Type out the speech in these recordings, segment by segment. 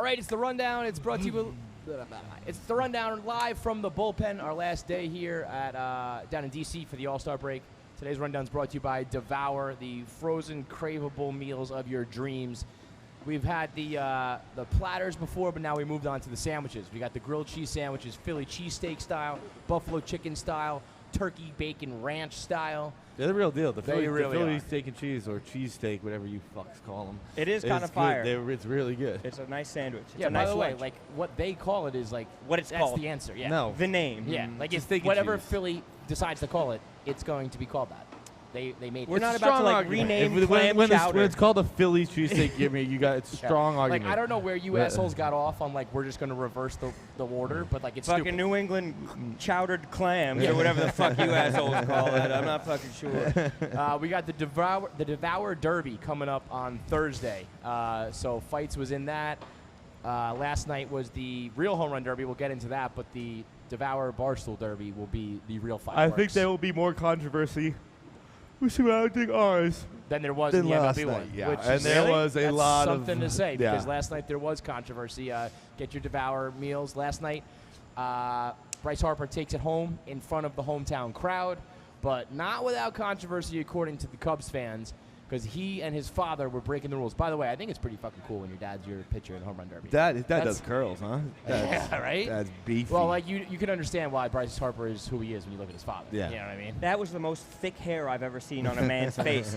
All right, it's the rundown. It's brought to you. It's the rundown live from the bullpen. Our last day here at down in DC for the All Star break. Today's rundown is brought to you by Devour, the frozen, craveable meals of your dreams. We've had the platters before, but now we moved on to the sandwiches. We got the grilled cheese sandwiches, Philly cheesesteak style, buffalo chicken style, turkey bacon ranch style. They're the real deal. The They really Philly are. steak and cheese, or cheese steak, whatever you fucks call them. It is kind of fire. It's really good. It's a nice sandwich. It's Yeah, a by nice the way, lunch. like what they call it is like What it's that's called. the answer. Yeah. No. The name. Yeah, like Just if steak and whatever cheese. Philly decides to call it, it's going to be called that. They made We're it. not It's a about to, strong like, argument. rename If- clam when chowder. it's called a Philly cheesesteak, you got it's Yeah. strong argument. Like I don't know where you assholes got off on like we're just going to reverse the order, but like it's fucking stupid. New England chowdered clams or whatever the fuck you assholes call it. I'm not fucking sure. We got the Devour Derby coming up on Thursday. So Feits was in that. Last night was the real home run derby. We'll get into that, but the Devour Barstool Derby will be the real fireworks. I think there will be more controversy surrounding ours than there was than in the last MLB night. one. Yeah, which and is there really- was a that's lot of something to say because yeah. last night there was controversy. Get your Devour meals. Last night, Bryce Harper takes it home in front of the hometown crowd, but not without controversy according to the Cubs fans, because he and his father were breaking the rules. By the way, I think it's pretty fucking cool when your dad's your pitcher in the home run derby. That That's- does curls, huh? Yeah, right? That's beefy. Well, like you can understand why Bryce Harper is who he is when you look at his father. Yeah. You know what I mean? That was the most thick hair I've ever seen on a man's face.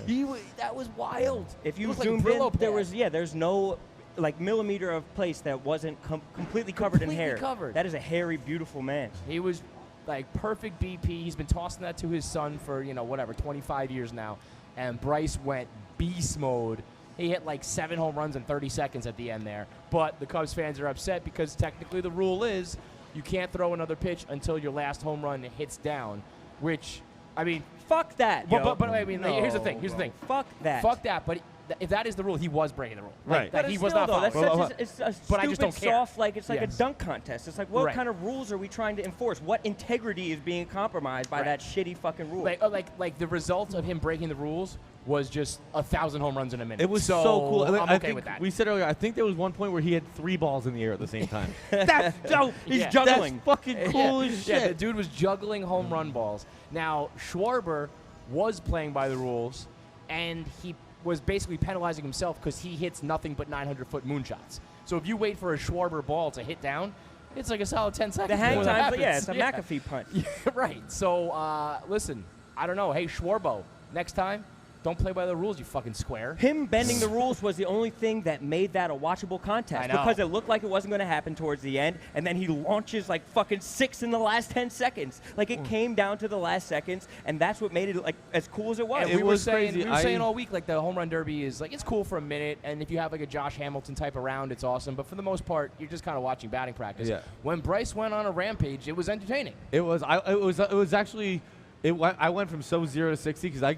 That was wild. If It you looked like zoomed Brillo in, pad. there's no like millimeter of place that wasn't completely covered in Completely hair. covered. That is a hairy, beautiful man. He was like perfect BP. He's been tossing that to his son for 25 years now, and Bryce went beast mode. He hit like 7 home runs in 30 seconds at the end there. But the Cubs fans are upset because technically the rule is you can't throw another pitch until your last home run hits down, which, I mean, Fuck that, yo. but I mean, No, here's the thing. Here's the bro. thing. Fuck that. Fuck that. But if that is the rule, he was breaking the rule. Like, Right. that But he it's was still, not though, following. that's it's a But I stupid, just don't care. soft, like it's like Yes. a dunk contest. It's like, what Right. kind of rules are we trying to enforce? What integrity is being compromised by Right. that shitty fucking rule? Like the result of him breaking the rules was just 1,000 home runs in a minute. it was so cool. I'm I okay think with that. we said earlier. I think there was one point where he had 3 balls in the air at the same time. That's dope. He's Yeah. juggling. That's fucking cool as shit. Yeah, the dude was juggling home run balls. Now, Schwarber was playing by the rules, and he was basically penalizing himself because he hits nothing but 900-foot moonshots. So if you wait for a Schwarber ball to hit down, it's like a solid 10 seconds. The hang before that time, but yeah, it's happens. a McAfee punt. Yeah, right. So, listen, I don't know. Hey, Schwarbo, next time, don't play by the rules, you fucking square. Him bending the rules was the only thing that made that a watchable contest I know. because it looked like it wasn't going to happen towards the end, and then he launches like fucking 6 in the last 10 seconds. Like it came down to the last seconds, and that's what made it like as cool as it was. And It we were was saying, crazy. we were saying all week, like the home run derby is like it's cool for a minute, and if you have like a Josh Hamilton type around, it's awesome. But for the most part, you're just kind of watching batting practice. Yeah. When Bryce went on a rampage, it was entertaining. It was. It was actually. I went from 0 to 60 because I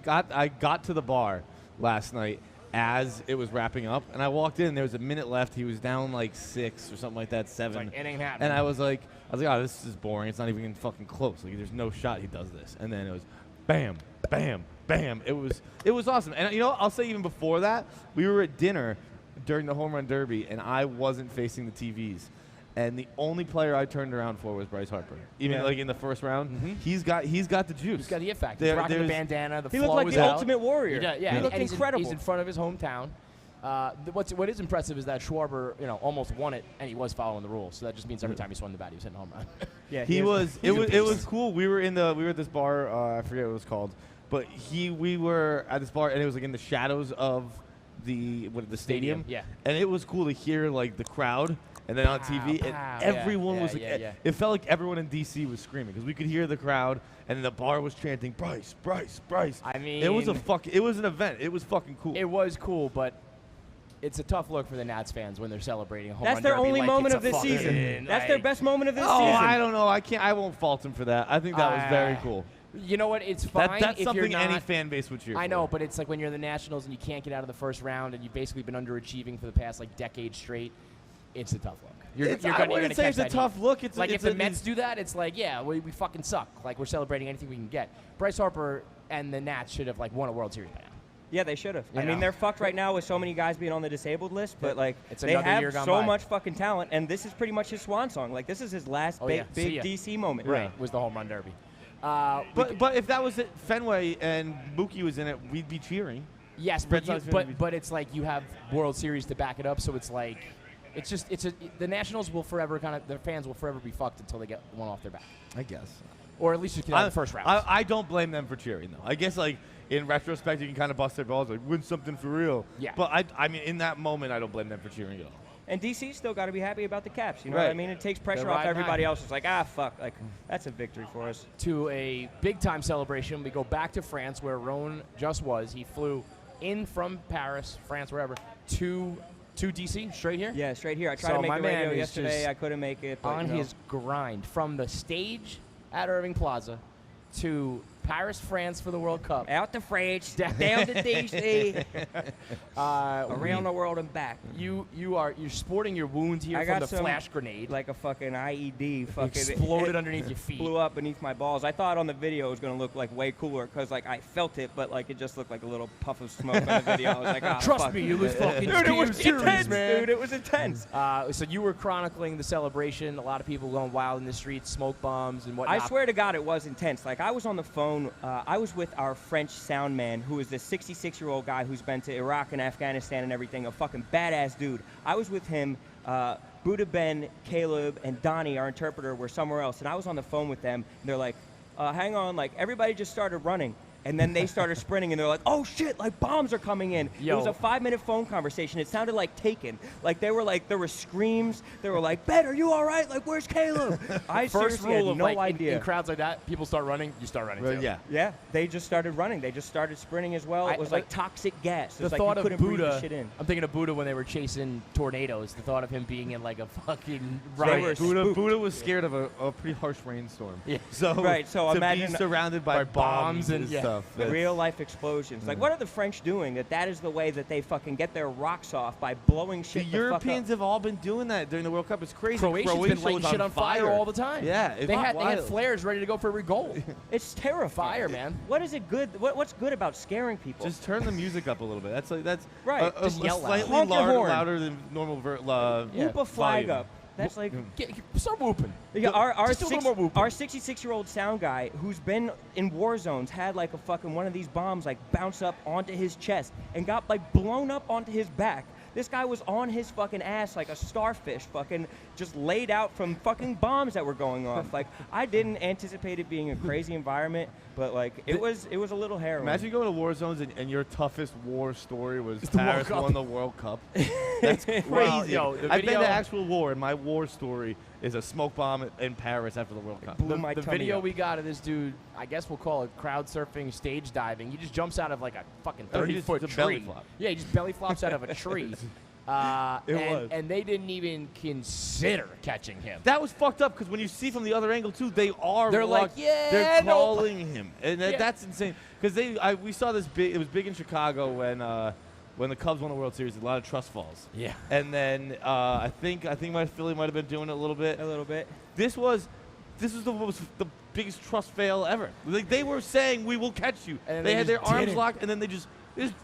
got to the bar last night as it was wrapping up, and I walked in. There was a minute left. He was down like 6 or something like that, 7. It's like, it ain't happening. And I was like, oh, this is boring. It's not even fucking close. Like, there's no shot he does this. And then it was, bam, bam, bam. It was awesome. And I'll say even before that, we were at dinner during the home run derby, and I wasn't facing the TVs. And the only player I turned around for was Bryce Harper. Even like in the first round, he's got the juice. He's got the it factor. He's rocking the there's- bandana. The He flow looked like is the out. Ultimate Warrior. Yeah, He looked and he's incredible. he's in front of his hometown. What is impressive is that Schwarber, almost won it, and he was following the rules. So that just means every time he swung the bat, he was hitting a home run. Yeah, He was. he's a It was beast. cool. We were at this bar. I forget what it was called, but we were at this bar, and it was like in the shadows of the stadium. Yeah. And it was cool to hear like the crowd, and then on TV, and pow. everyone Yeah, was like, yeah. it felt like everyone in DC was screaming because we could hear the crowd, and the bar was chanting Bryce, Bryce, Bryce. I mean, it was an event. It was fucking cool. It was cool, but it's a tough look for the Nats fans when they're celebrating a home That's run their derby only like moment it's of a this fucking, season. That's their like- best moment of this Oh, season. I don't know. I won't fault him for that. I think that was very cool. You know what? It's fine That's if something you're not, any fan base would cheer for. I know, but it's like when you're the Nationals and you can't get out of the first round and you've basically been underachieving for the past like decade straight. It's a tough look. I wouldn't say it's a tough look. It's like it's if the Mets do that, it's like we fucking suck. Like we're celebrating anything we can get. Bryce Harper and the Nats should have like won a World Series by now. Yeah, they should have. You I mean, know. they're fucked right now with so many guys being on the disabled list, but like It's they another year have gone so by. much fucking talent, and this is pretty much his swan song. Like this is his last Oh, yeah. big See ya. DC moment. Right. Was the home run derby. But if that was at Fenway and Mookie was in it, we'd be cheering. Yes, but it's like you have World Series to back it up, so it's like the Nationals will forever their fans will forever be fucked until they get one off their back, I guess. or at least you can have the first round. I don't blame them for cheering though. I guess like in retrospect, you can kind of bust their balls like win something for real. Yeah. But I mean, in that moment, I don't blame them for cheering at all. And DC still got to be happy about the Caps. You know Right. what I mean? It takes pressure They're off riding everybody high. else. It's like, fuck. Like, that's a victory for us. To a big-time celebration. We go back to France, where Rone just was. He flew in from Paris, France, wherever, to DC, straight here? Yeah, straight here. I tried So to make my the man radio is yesterday. just I couldn't make it. But, On you know. his grind. From the stage at Irving Plaza to Paris, France for the World Cup. Out the fridge, down to DC, around the world and back. You're sporting your wound here I from got the some, flash grenade. like a fucking IED. Fucking Exploded underneath your feet. Blew up beneath my balls. I thought on the video it was gonna look like way cooler because like I felt it, but like it just looked like a little puff of smoke on the video. I was like, Trust fuck. me, it was fucking Dude, it was serious, intense, man. dude. It was intense. So you were chronicling the celebration. A lot of people going wild in the streets, smoke bombs and whatnot. I swear to God, it was intense. Like, I was on the phone. I was with our French sound man, who is this 66-year-old guy who's been to Iraq and Afghanistan and everything, a fucking badass dude. I was with him. Buddha Ben, Caleb, and Donnie, our interpreter, were somewhere else. And I was on the phone with them, and they're like, hang on. Like, everybody just started running. And then they started sprinting, and they're like, oh, shit, like, bombs are coming in. Yo. It was a 5-minute phone conversation. It sounded like Taken. Like, there were screams. They were like, Ben, are you all right? Like, where's Caleb? I First seriously rule had of no like idea. in crowds like that, people start running, you start running too. Yeah. Yeah, they just started running. They just started sprinting as well. It was like toxic gas. The It's like thought you of couldn't breathe the Buddha, shit in. I'm thinking of Buddha when they were chasing tornadoes. The thought of him being in like a fucking They were riot. spooked. Buddha was scared of a pretty harsh rainstorm. Yeah. So Right, so to imagine- be surrounded by bombs and yeah. stuff. that's- Real life explosions. Like, what are the French doing? That is the way that they fucking get their rocks off, by blowing The shit the fuck Europeans up. have all been doing that during the World Cup. It's crazy. Croatia's Croatia been lighting was shit on fire all the time. Yeah, it's they had wild. flares ready to go for every goal. It's terrifying. Fire, man. What is it good? What's good about scaring people? Just turn the music up a little bit. That's Right, just yell loud. slightly Honk your horn. louder than normal. Yeah. Whoop a flag volume. up. That's like Start whooping. yeah, our Just do a little more whooping. 66-year-old sound guy who's been in war zones had like a fucking one of these bombs like bounce up onto his chest and got like blown up onto his back. This guy was on his fucking ass like a starfish, fucking just laid out from fucking bombs that were going off. Like, I didn't anticipate it being a crazy environment, but like it was a little harrowing. Imagine going to war zones and your toughest war story was the World Paris Cup. won the World Cup. That's crazy. Well, yo, the I've been video- to actual war, and my war story is a smoke bomb in Paris after the World Cup. blew my The tummy video up. we got of this dude, I guess we'll call it crowd surfing, stage diving. He just jumps out of like a fucking Oh, he just 30-foot did a tree. belly flop. Yeah, he just belly flops out of a tree. And they didn't even consider catching him. That was fucked up because when you see from the other angle too, they're like, locked- yeah, they're no. calling him, and Yeah. that's insane. Because we saw this big. It was big in Chicago when the Cubs won the World Series. A lot of trust falls. Yeah. And then I think my Philly might have been doing it a little bit. a little bit. This was the biggest trust fail ever. Like, they were saying we will catch you. And they they had their just arms didn't. locked, and then they just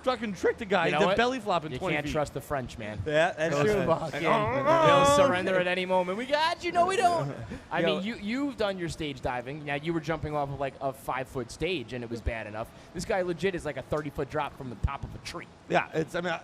fucking tricked the guy. You know The what? belly flop in You 20 can't feet. trust the French, man. Yeah, that's Those true. fucking- Oh. They'll surrender at any moment. We got you. No, we don't. I Yo. mean, you've done your stage diving. Now, you were jumping off of like a 5-foot stage, and it was bad enough. This guy legit is like a 30-foot drop from the top of a tree. Yeah,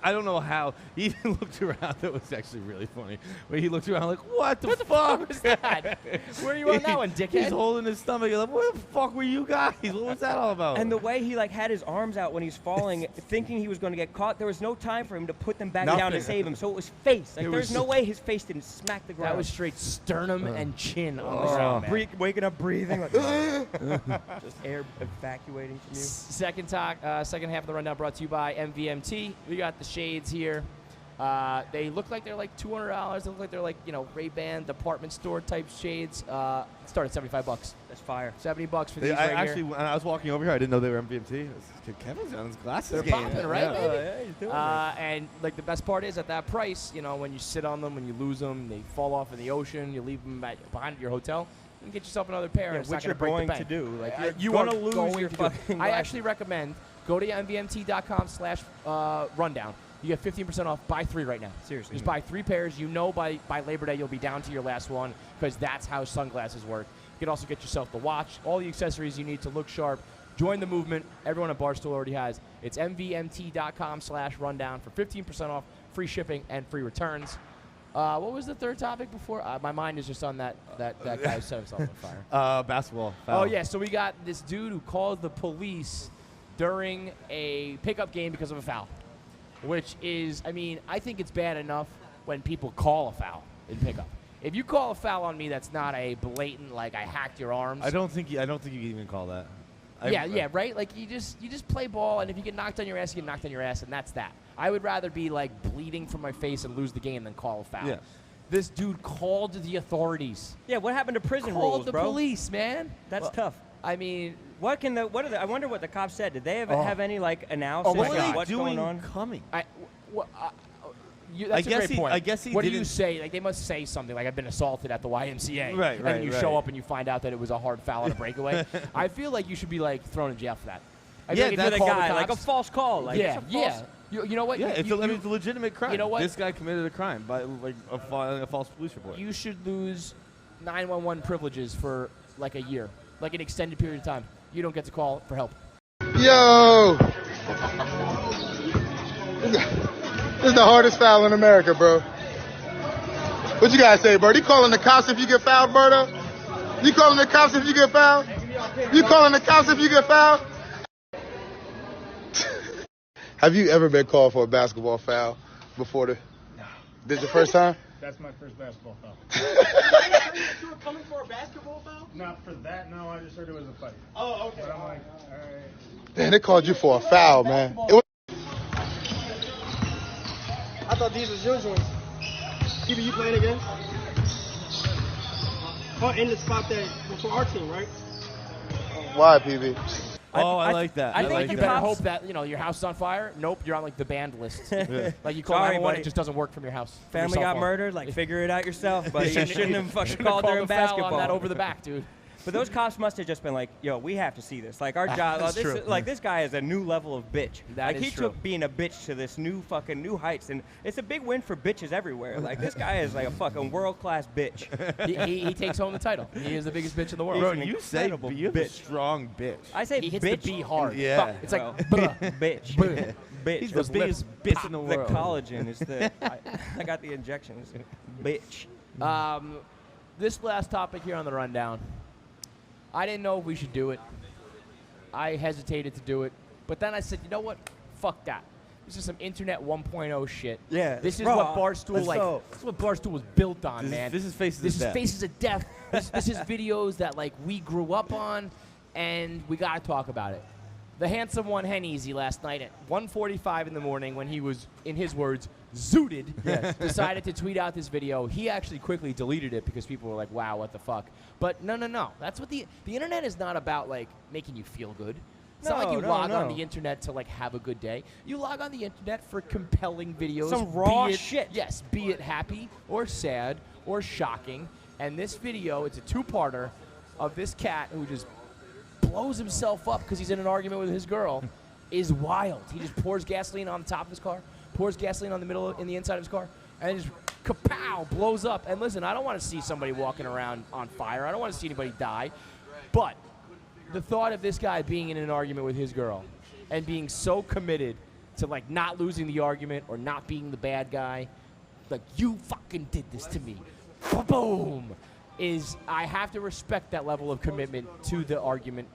I don't know how. He even looked around. That was actually really funny. When he looked around like, what the fuck? What was that? Where are you on that one, He's dickhead? holding his stomach. You're like, where the fuck were you guys? What was that all about? And the way he like had his arms out when he's falling, thinking he was going to get caught, there was no time for him to put them back down to Nothing. save him. So it was face. Like, It there's was- no way his face didn't smack the ground. That was straight sternum and chin on the ground, man. Waking up, breathing, like just air evacuating from you. Second half of the rundown brought to you by MVMT. We got the shades here. They look like they're like $200. They look like they're like, Ray-Ban department store type shades. Start at $75. That's fire. $70 for these I right actually, here. when I was walking over here, I didn't know they were MVMT. Kevin's on his glasses. They're game. popping, right, Yeah. baby? yeah, he's doing And like the best part is at that price, when you sit on them, when you lose them, they fall off in the ocean. You leave them behind your hotel. You can get yourself another pair. Yeah, and it's which not you're gonna break going the to bank. do. Like, You you're are gonna lose going your to do it. fucking I life. actually recommend Go to mvmt.com/rundown. You get 15% off. Buy 3 right now. Seriously. Just buy 3 pairs. You know by Labor Day you'll be down to your last one because that's how sunglasses work. You can also get yourself the watch, all the accessories you need to look sharp. Join the movement. Everyone at Barstool already has. It's mvmt.com/rundown for 15% off, free shipping, and free returns. What was the third topic before? My mind is just on that guy who set himself on fire. Basketball. Foul. Oh, yeah. So we got this dude who called the police during a pickup game because of a foul, which is, I mean, I think it's bad enough when people call a foul in pickup. If you call a foul on me, that's not a blatant, like, I hacked your arms. I don't think you can even call that. Yeah, right? Like, you just play ball, and if you get knocked on your ass, you get knocked on your ass, and that's that. I would rather be, like, bleeding from my face and lose the game than call a foul. Yeah. This dude called the authorities. Yeah, what happened to prison Called rules, the bro? police, man. That's tough. I mean, I wonder what the cops said. Did they have any, like, analysis What of are they what's doing going on? coming? That's a guess great point. I guess he what do you didn't- say? Like, they must say something like, I've been assaulted at the YMCA. Right, And then you show right. up and you find out that it was a hard foul on a breakaway. I feel like you should be, like, thrown in jail for that. I feel Yeah, like if that's you The call guy, the like a cops- false call. Like, yeah, it's a yeah. false. You know what? Yeah, it's you, a legitimate crime. You know what? This guy committed a crime by like filing a false police report. You should lose 911 privileges for, like, a year. Like, an extended period of time. You don't get to call for help. Yo! This is the hardest foul in America, bro. What you guys say, bro? You calling the cops if you get fouled, Berto? You calling the cops if you get fouled? You calling the cops if you get fouled? Have you ever been called for a basketball foul before No. This your first time? That's my first basketball foul. You were coming for a basketball foul? Not for that, no. I just heard it was a fight. Oh, okay. But I'm like, all right. Man, they called you for a foul, man. It was I thought these was your joints. PB, you playing again? Oh, in the spot that was for our team, right? why, PB? I like that. I I think like the You that. better cops- hope that, your house is on fire. Nope, you're on, like, the banned list. Like, you call Sorry, 911, buddy. it just doesn't work from your house. from your Family cell got phone. murdered. Like, figure it out yourself, buddy. You shouldn't have fucking Shouldn't have called during a foul basketball. on that over the back, dude. But those cops must have just been like, yo, we have to see this. Like, our job, That's true. this guy is a new level of bitch. That like, is he true. took being a bitch to this new heights, and it's a big win for bitches everywhere. Like, this guy is like a fucking world-class bitch. He takes home the title. He is the biggest bitch in the world. Bro, an you say incredible you're a bitch. strong bitch. I say He hits bitch. the B hard. Yeah. Fuck. It's like, Well, bruh. bitch. Bruh. Bitch. He's the Those biggest lips bitch in the pop. world. The collagen is the. I got the injections. Bitch. This last topic here on the rundown, I didn't know if we should do it. I hesitated to do it, but then I said, you know what? Fuck that. This is some internet 1.0 shit. Yeah. This is Bro, what Barstool let's go. This is what Barstool was built on, man. This is faces This of is death. faces of death. This is videos that, like, we grew up on, and we gotta talk about it. The handsome one, Henneasy, last night at 1:45 in the morning, when he was, in his words, zooted, decided to tweet out this video. He actually quickly deleted it because people were like, "Wow, what the fuck?" But no. That's what the internet is not about, like, making you feel good. It's not like you No, log on no. the internet to, like, have a good day. You log on the internet for compelling videos. Some raw be it, shit. Yes, be it happy or sad or shocking. And this video, it's a two-parter of this cat who just blows himself up because he's in an argument with his girl, is wild. He just pours gasoline on the top of his car, pours gasoline on in the inside of his car, and just kapow, blows up. And listen, I don't want to see somebody walking around on fire. I don't want to see anybody die. But the thought of this guy being in an argument with his girl and being so committed to, like, not losing the argument or not being the bad guy, like, you fucking did this to me, boom, is, I have to respect that level of commitment to the argument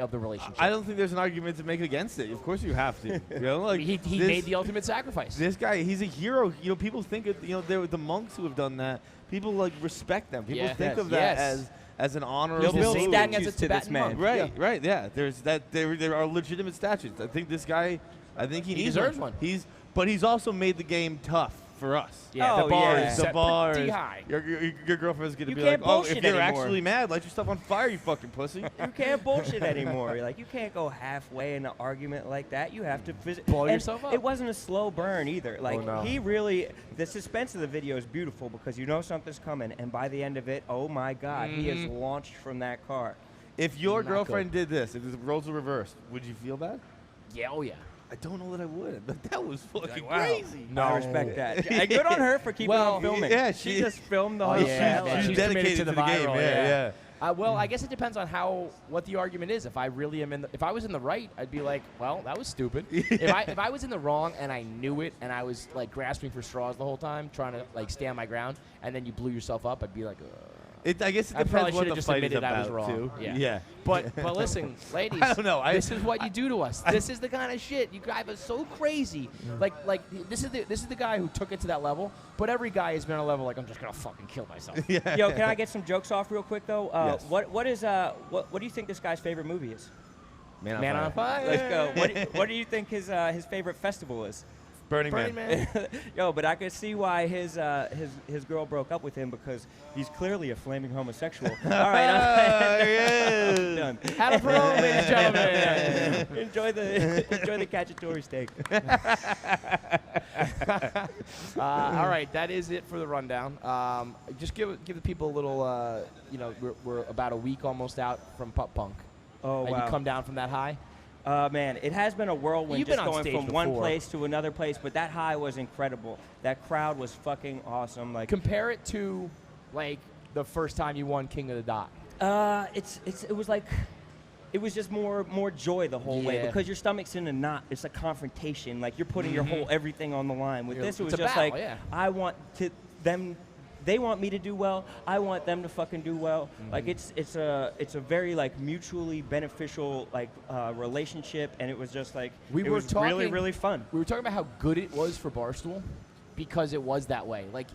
of the relationship. I don't think there's an argument to make against it. Of course you have to. You know, like he this, made the ultimate sacrifice. This guy, he's a hero. You know, people think of, they're the monks who have done that. People, like, respect them. People Yeah. think Yes. of that Yes. as an honorable. They'll the build same move. thing as a statues to this Tibetan man. monk. Right, right, yeah. There are legitimate statutes. I think this guy, he needs deserves one. one. But he's also made the game tough for us. Yeah, Oh, the bar yeah. is The set bar pretty is, high. your girlfriend's gonna You be like, can't oh, if bullshit you're anymore. actually mad, light yourself on fire, you fucking pussy. You can't bullshit anymore. Like, you can't go halfway in an argument like that. You have to Blow yourself up. It wasn't a slow burn either. Like, no. he really, the suspense of the video is beautiful because you know something's coming, and by the end of it, oh my God, he is launched from that car. If your Not girlfriend did this, if the roles were reversed, would you feel bad? Yeah, oh yeah. I don't know that I would, but that was fucking Wow. crazy. No. I respect that. And good on her for keeping Well, on filming. yeah, she she- just filmed the Oh, whole yeah. shit. Yeah, Like, she's committed to the game. viral, Yeah. Well, I guess it depends on what the argument is. If I really am if I was in the right, I'd be like, well, that was stupid. If I was in the wrong and I knew it and I was like grasping for straws the whole time, trying to like stand my ground, and then you blew yourself up, I'd be like, I guess it I probably depends what should have the just fight is admitted I was about, wrong. too. Yeah. But listen, ladies, I don't know. This is what you do to us. This is the kind of shit you drive us so crazy. Like this is the guy who took it to that level. But every guy has been on a level like I'm just gonna fucking kill myself. Yo, can I get some jokes off real quick though? Yes. What do you think this guy's favorite movie is? Man on fire. Let's go. What do you think his favorite festival is? Burning Burning Man. Man. Yo, but I could see why his girl broke up with him because he's clearly a flaming homosexual. All right, I'm done. Have a parole, ladies and gentlemen. enjoy the cacciatore steak. All right, that is it for the rundown. Just give the people a little. We're about a week almost out from Pup Punk. Oh And wow. you come down from that high. Man, it has been a whirlwind You've just been on going stage from one before. place to another place, but that high was incredible. That crowd was fucking awesome. Like, Compare it to like the first time you won King of the Dot. it was like, it was just more joy the whole way Yeah. because your stomach's in a knot. It's a confrontation. Like you're putting your whole everything on the line. With this, it was It's a just battle, like yeah. I want to them. They want me to do well. I want them to fucking do well. Like it's a very like mutually beneficial like relationship, and it was just like We it were was talking- really really fun. We were talking about how good it was for Barstool because it was that way. Like,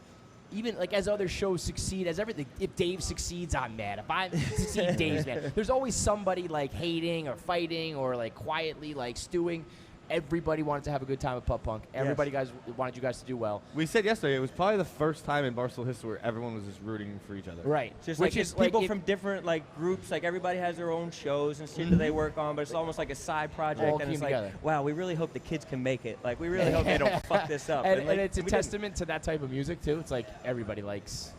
even like as other shows succeed, as everything, if Dave succeeds, I'm mad. If I succeed, Dave's mad. There's always somebody like hating or fighting or like quietly like stewing. Everybody wanted to have a good time at Pup Punk. Everybody wanted you guys to do well. We said yesterday it was probably the first time in Barstool history where everyone was just rooting for each other. Right. Just Which like is it's people like from different like groups, like everybody has their own shows and shit that they work on, but it's almost like a side project. All and it's came like, together. wow, we really hope the kids can make it. Like we really hope they don't fuck this up. And like, it's a we didn't. testament to that type of music too. It's like everybody likes.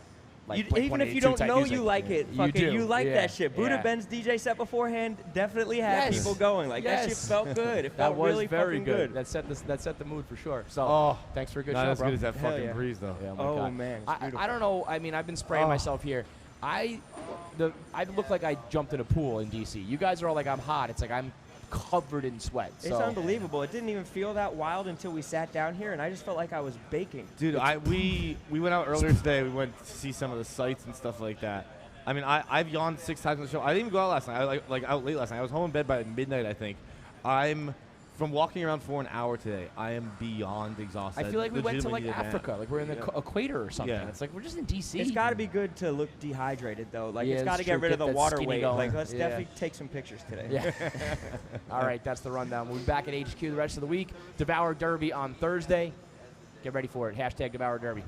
Like Even if you Blink-182 don't type know music. you like it, You fucking do. you like Yeah. that shit. Buddha Yeah. Ben's DJ set beforehand definitely had Yes. people going. Like that shit Yes. felt good. It That felt was really very fucking good. That set the mood for sure. So Oh, thanks for a good not show, as bro. good as that Hell fucking yeah. breeze though. Yeah, my Oh, God. man, it's I beautiful. don't know. I mean, I've been spraying myself here. I look like I jumped in a pool in DC. You guys are all like I'm hot. It's like I'm covered in sweat. It's So unbelievable. It didn't even feel that wild until we sat down here, and I just felt like I was baking. Dude, we went out earlier today. We went to see some of the sights and stuff like that. I mean, I've yawned 6 times on the show. I didn't even go out last night. I like out late last night. I was home in bed by midnight, I think. I'm from walking around for an hour today. I am beyond exhausted. I feel like we went to Legitimately like need a nap. Africa. Like we're in the equator or something. Yeah. It's like we're just in DC. It's got to be good to look dehydrated, though. Like, Yeah, it's it's got to get true. rid of Get the that water skinny weight. going. Like, let's Yeah. definitely take some pictures today. Yeah. All right, that's the rundown. We'll be back at HQ the rest of the week. Devour Derby on Thursday. Get ready for it. #Devour Derby.